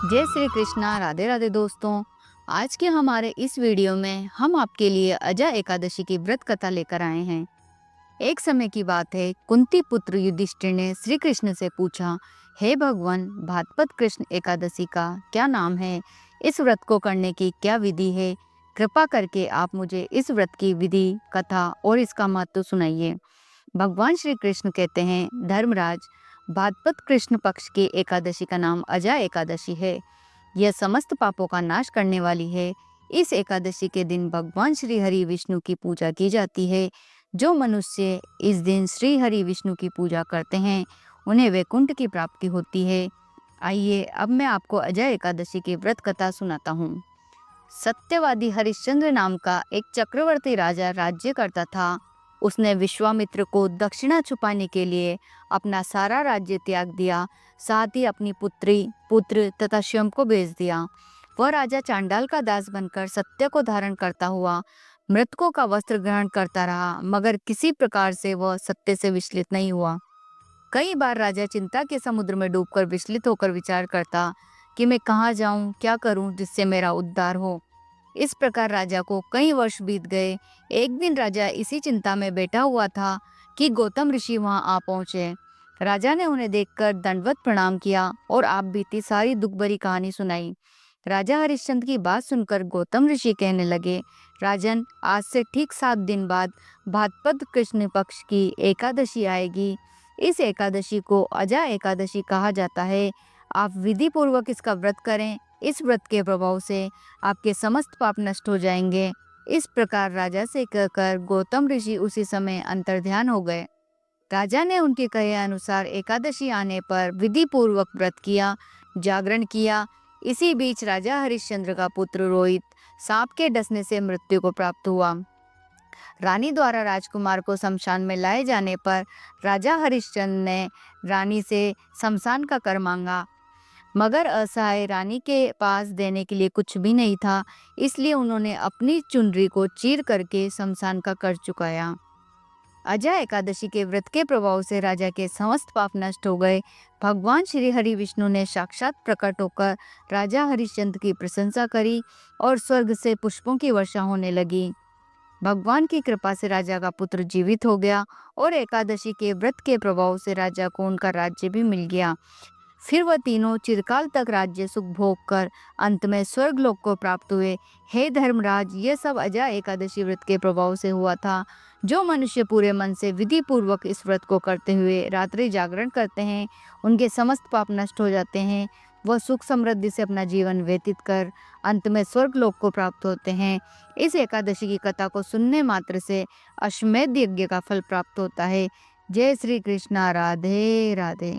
जय श्री कृष्णा। राधे राधे दोस्तों। आज के हमारे इस वीडियो में हम आपके लिए अजा एकादशी की व्रत कथा लेकर आए हैं। एक समय की बात है, कुंती पुत्र युधिष्ठिर ने श्री कृष्ण से पूछा, हे भगवान, भाद्रपद कृष्ण एकादशी का क्या नाम है? इस व्रत को करने की क्या विधि है? कृपा करके आप मुझे इस व्रत की विधि, कथा और इसका महत्व सुनाइए। भगवान श्री कृष्ण कहते हैं, धर्मराज, भाद्रपद कृष्ण पक्ष की एकादशी का नाम अजा एकादशी है। यह समस्त पापों का नाश करने वाली है। इस एकादशी के दिन भगवान श्री हरि विष्णु की पूजा की जाती है। जो मनुष्य इस दिन श्री हरि विष्णु की पूजा करते हैं, उन्हें वैकुंठ की प्राप्ति होती है। आइए अब मैं आपको अजा एकादशी की व्रत कथा सुनाता हूँ। सत्यवादी हरिश्चंद्र नाम का एक चक्रवर्ती राजा राज्य करता था। उसने विश्वामित्र को दक्षिणा छुपाने के लिए अपना सारा राज्य त्याग दिया, साथ ही अपनी पुत्री, पुत्र तथा स्वयं को बेच दिया। वह राजा चांडाल का दास बनकर सत्य को धारण करता हुआ मृतकों का वस्त्र ग्रहण करता रहा, मगर किसी प्रकार से वह सत्य से विचलित नहीं हुआ। कई बार राजा चिंता के समुद्र में डूबकर विचलित होकर विचार करता कि मैं कहाँ जाऊं, क्या करूं जिससे मेरा उद्धार हो। इस प्रकार राजा को कई वर्ष बीत गए। एक दिन राजा इसी चिंता में बैठा हुआ था कि गौतम ऋषि वहां आ पहुंचे। राजा ने उन्हें देखकर दंडवत प्रणाम किया और आप बीती सारी दुख भरी कहानी सुनाई। राजा हरिश्चंद्र की बात सुनकर गौतम ऋषि कहने लगे, राजन, आज से ठीक 7 दिन बाद भाद्रपद कृष्ण पक्ष की एकादशी आएगी। इस एकादशी को अजा एकादशी कहा जाता है। आप विधि पूर्वक इसका व्रत करें। इस व्रत के प्रभाव से आपके समस्त पाप नष्ट हो जाएंगे। इस प्रकार राजा से कहकर गौतम ऋषि उसी समय अंतर्ध्यान हो गए। राजा ने उनके कहे अनुसार एकादशी आने पर विधि पूर्वक व्रत किया, जागरण किया। इसी बीच राजा हरिश्चंद्र का पुत्र रोहित सांप के डसने से मृत्यु को प्राप्त हुआ। रानी द्वारा राजकुमार को शमशान में लाए जाने पर राजा हरिश्चंद्र ने रानी से शमशान का कर मांगा, मगर असहाय रानी के पास देने के लिए कुछ भी नहीं था। इसलिए उन्होंने अपनी चुनरी को चीर करके शमशान का कर चुकाया। अजा एकादशी के व्रत के प्रभाव से राजा के समस्त पाप नष्ट हो गए। भगवान श्री हरि विष्णु ने साक्षात प्रकट होकर राजा हरिश्चंद्र की प्रशंसा करी और स्वर्ग से पुष्पों की वर्षा होने लगी। भगवान की कृपा से राजा का पुत्र जीवित हो गया और एकादशी के व्रत के प्रभाव से राजा को उनका राज्य भी मिल गया। फिर वह तीनों चिरकाल तक राज्य सुख भोग कर अंत में स्वर्ग लोक को प्राप्त हुए। हे धर्मराज, ये सब अजा एकादशी व्रत के प्रभाव से हुआ था। जो मनुष्य पूरे मन से विधि पूर्वक इस व्रत को करते हुए रात्रि जागरण करते हैं, उनके समस्त पाप नष्ट हो जाते हैं। वह सुख समृद्धि से अपना जीवन व्यतीत कर अंत में स्वर्ग लोक को प्राप्त होते हैं। इस एकादशी की कथा को सुनने मात्र से अश्वमेध यज्ञ का फल प्राप्त होता है। जय श्री कृष्णा। राधे राधे।